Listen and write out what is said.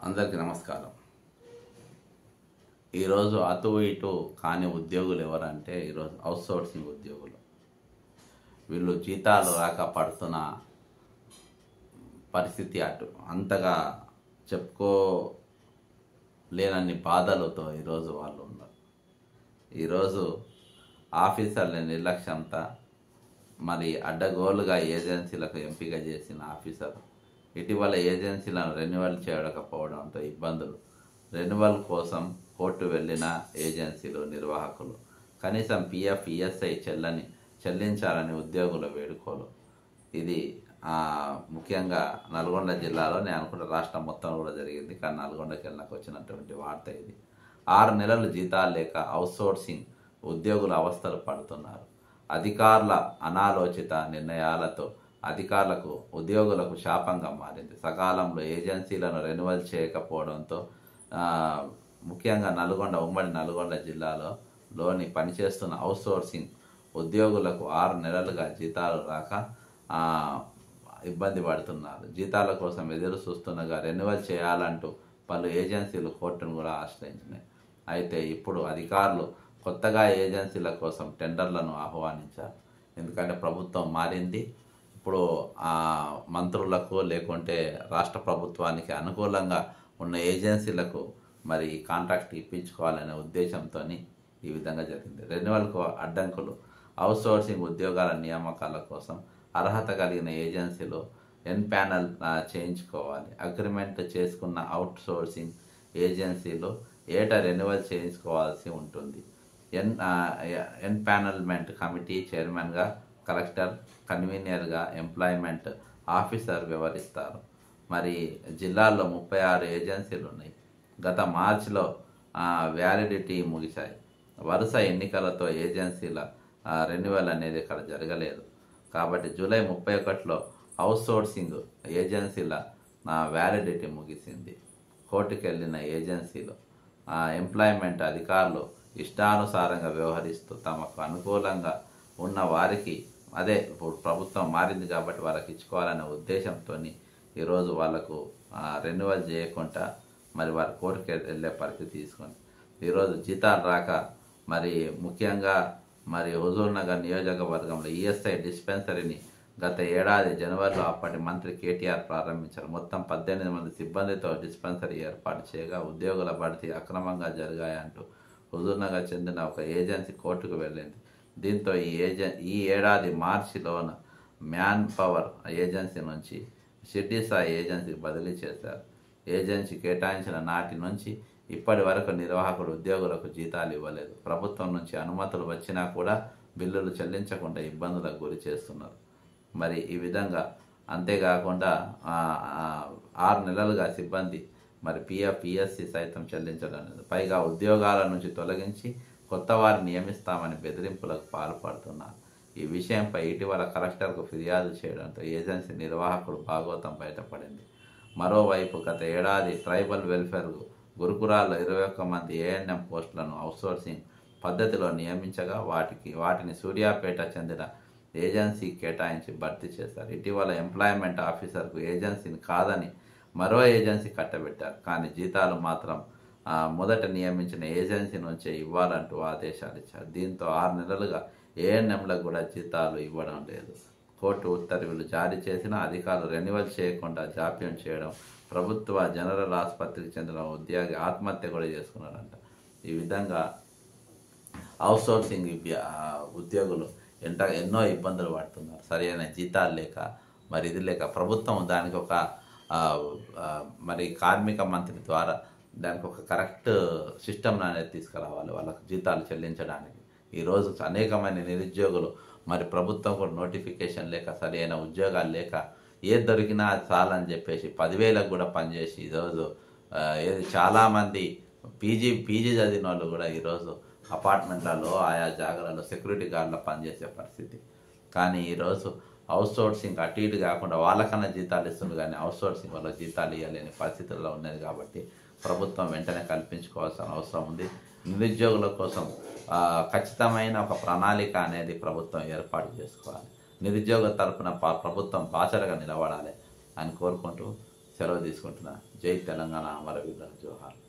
అందరికీ నమస్కారం. ఈరోజు అటు ఇటు కాని ఉద్యోగులు ఎవరంటే ఈరోజు అవుట్సోర్సింగ్ ఉద్యోగులు. వీళ్ళు జీతాలు రాక పడుతున్న పరిస్థితి అటు అంతగా చెప్పుకోలేనన్ని బాధలతో ఈరోజు వాళ్ళు ఉన్నారు. ఈరోజు ఆఫీసర్ల నిర్లక్ష్యంతో మరి అడ్డగోలుగా ఏజెన్సీలకు ఎంపిక చేసిన ఆఫీసర్ ఇటీవల ఏజెన్సీలను రెన్యువల్ చేయకపోవడంతో ఇబ్బందులు. రెన్యువల్ కోసం కోర్టు వెళ్ళిన ఏజెన్సీలు నిర్వాహకులు కనీసం పిఎఫ్ ఈఎస్ఐ చెల్లించాలని ఉద్యోగుల వేడుకోలు. ఇది ముఖ్యంగా నల్గొండ జిల్లాలో, నేను అనుకుంటే రాష్ట్రం మొత్తం కూడా జరిగింది, కానీ నల్గొండకి వెళ్ళినాక వచ్చినటువంటి వార్త ఇది. 6 నెలలు జీతాలు లేక అవుట్సోర్సింగ్ ఉద్యోగులు అవస్థలు పడుతున్నారు. అధికారుల అనాలోచిత నిర్ణయాలతో అధికారులకు ఉద్యోగులకు శాపంగా మారింది. సకాలంలో ఏజెన్సీలను రెన్యువల్ చేయకపోవడంతో ముఖ్యంగా ఉమ్మడి నల్గొండ జిల్లాలోని పనిచేస్తున్న అవుట్సోర్సింగ్ ఉద్యోగులకు 6 నెలలుగా జీతాలు రాక ఇబ్బంది పడుతున్నారు. జీతాల కోసం ఎదురు చూస్తుండగా రెన్యువల్ చేయాలంటూ పలు ఏజెన్సీలు కోర్టును కూడా ఆశ్రయించినాయి. అయితే ఇప్పుడు అధికారులు కొత్తగా ఏజెన్సీల కోసం టెండర్లను ఆహ్వానించారు. ఎందుకంటే ప్రభుత్వం మారింది. ఇప్పుడు మంత్రులకు లేకుంటే రాష్ట్ర ప్రభుత్వానికి అనుకూలంగా ఉన్న ఏజెన్సీలకు మరి కాంట్రాక్ట్ ఇప్పించుకోవాలనే ఉద్దేశంతో ఈ విధంగా జరిగింది. రెన్యువల్కు అడ్డంకులు. అవుట్సోర్సింగ్ ఉద్యోగాల నియామకాల కోసం అర్హత కలిగిన ఏజెన్సీలు ఎన్పానల్ చేయించుకోవాలి. అగ్రిమెంట్ చేసుకున్న అవుట్సోర్సింగ్ ఏజెన్సీలు ఏటా రెన్యువల్ చేయించుకోవాల్సి ఉంటుంది. ఎన్పానల్మెంట్ కమిటీ చైర్మన్గా కలెక్టర్, కన్వీనర్గా ఎంప్లాయ్మెంట్ ఆఫీసర్ వ్యవహరిస్తారు. మరి జిల్లాల్లో 36 ఏజెన్సీలు ఉన్నాయి. గత మార్చిలో వ్యాలిడిటీ ముగిశాయి. వరుస ఎన్నికలతో ఏజెన్సీల రెన్యువల్ అనేది ఇక్కడ జరగలేదు. కాబట్టి జూలై 31లో అవుట్సోర్సింగ్ ఏజెన్సీల వ్యాలిడిటీ ముగిసింది. కోర్టుకు వెళ్ళిన ఏజెన్సీలు ఎంప్లాయ్మెంట్ అధికారులు ఇష్టానుసారంగా వ్యవహరిస్తూ తమకు అనుకూలంగా ఉన్న వారికి ఇప్పుడు ప్రభుత్వం మారింది కాబట్టి వాళ్ళకి ఇచ్చుకోవాలనే ఉద్దేశంతో ఈరోజు వాళ్ళకు రెన్యువల్ చేయకుండా మరి వారి కోర్టుకి వెళ్ళే పరిస్థితి తీసుకొని ఈరోజు జీతాలు రాక మరి ముఖ్యంగా మరి హుజూర్ నగర్ నియోజకవర్గంలో ఈఎస్ఐ డిస్పెన్సరీని గత ఏడాది జనవరిలో అప్పటి మంత్రి కేటీఆర్ ప్రారంభించారు. మొత్తం 18 మంది సిబ్బందితో డిస్పెన్సరీ ఏర్పాటు చేయగా ఉద్యోగుల భర్తీ అక్రమంగా జరిగాయంటూ హుజూర్ నగర్ చెందిన ఒక ఏజెన్సీ కోర్టుకు వెళ్ళింది. దీంతో ఈ ఏడాది మార్చిలోన మ్యాన్ పవర్ ఏజెన్సీ నుంచి షిర్డీ సాయి ఏజెన్సీకి బదిలీ చేశారు. ఏజెన్సీ కేటాయించిన నాటి నుంచి ఇప్పటి వరకు నిర్వాహకుడు ఉద్యోగులకు జీతాలు ఇవ్వలేదు. ప్రభుత్వం నుంచి అనుమతులు వచ్చినా కూడా బిల్లులు చెల్లించకుండా ఇబ్బందులకు గురి చేస్తున్నారు. మరి ఈ విధంగా అంతేకాకుండా 6 నెలలుగా సిబ్బంది మరి పిఎఫ్ ఈఎస్సి సైతం చెల్లించడం లేదు. పైగా ఉద్యోగాల నుంచి తొలగించి కొత్త వారిని నియమిస్తామని బెదిరింపులకు పాల్పడుతున్నారు. ఈ విషయంపై ఇటీవల కలెక్టర్కు ఫిర్యాదు చేయడంతో ఏజెన్సీ నిర్వాహకుడు భాగోతం బయటపడింది. మరోవైపు గత ఏడాది ట్రైబల్ వెల్ఫేర్ గురుకురాల్లో 21 మంది ఏఎన్ఎం పోస్టులను అవుట్సోర్సింగ్ పద్ధతిలో నియమించగా వాటిని సూర్యాపేట చెందిన ఏజెన్సీ కేటాయించి భర్తీ చేశారు. ఇటీవల ఎంప్లాయ్మెంట్ ఆఫీసర్కు ఏజెన్సీని కాదని మరో ఏజెన్సీ కట్టబెట్టారు. కానీ జీతాలు మాత్రం మొదట నియమించిన ఏజెన్సీ నుంచే ఇవ్వాలంటూ ఆదేశాలు ఇచ్చారు. దీంతో 6 నెలలుగా ఏఎన్ఎంలకు కూడా జీతాలు ఇవ్వడం లేదు. కోర్టు ఉత్తర్వులు జారీ చేసిన అధికారులు రెన్యువల్ చేయకుండా జాప్యం చేయడం, ప్రభుత్వ జనరల్ ఆసుపత్రికి చెందిన ఉద్యోగి ఆత్మహత్య కూడా చేసుకున్నారంట. ఈ విధంగా అవుట్సోర్సింగ్ ఉద్యోగులు ఎన్నో ఇబ్బందులు పడుతున్నారు. సరైన జీతాలు లేక మరి ఇది లేక ప్రభుత్వం దానికి ఒక మరి కార్మిక మంత్రి ద్వారా దానికి ఒక కరెక్ట్ సిస్టమ్ అనేది తీసుకురావాలి వాళ్ళకు జీతాలు చెల్లించడానికి. ఈరోజు అనేకమైన నిరుద్యోగులు మరి ప్రభుత్వం కూడా నోటిఫికేషన్ లేక సరైన ఉద్యోగాలు లేక ఏది దొరికినా చాలని చెప్పేసి 10,000కు కూడా పనిచేసి ఈరోజు చాలామంది పీజీ చదివిన వాళ్ళు కూడా ఈరోజు అపార్ట్మెంట్లలో ఆయా జాగాలలో సెక్యూరిటీ గార్డులో పనిచేసే పరిస్థితి. కానీ ఈరోజు అవుట్సోర్సింగ్ అటు ఇటు కాకుండా వాళ్ళకన్నా జీతాలు ఇస్తుంది, కానీ అవుట్సోర్సింగ్ వాళ్ళ జీతాలు ఇవ్వలేని పరిస్థితుల్లో ఉన్నది. కాబట్టి ప్రభుత్వం వెంటనే కల్పించుకోవాల్సిన అవసరం ఉంది. నిరుద్యోగుల కోసం ఖచ్చితమైన ఒక ప్రణాళిక అనేది ప్రభుత్వం ఏర్పాటు చేసుకోవాలి. నిరుద్యోగ తరపున ప్రభుత్వం బాసటగా నిలబడాలి అని కోరుకుంటూ సెలవు తీసుకుంటున్నా. జై తెలంగాణ, అమరవీరులకు జోహార్.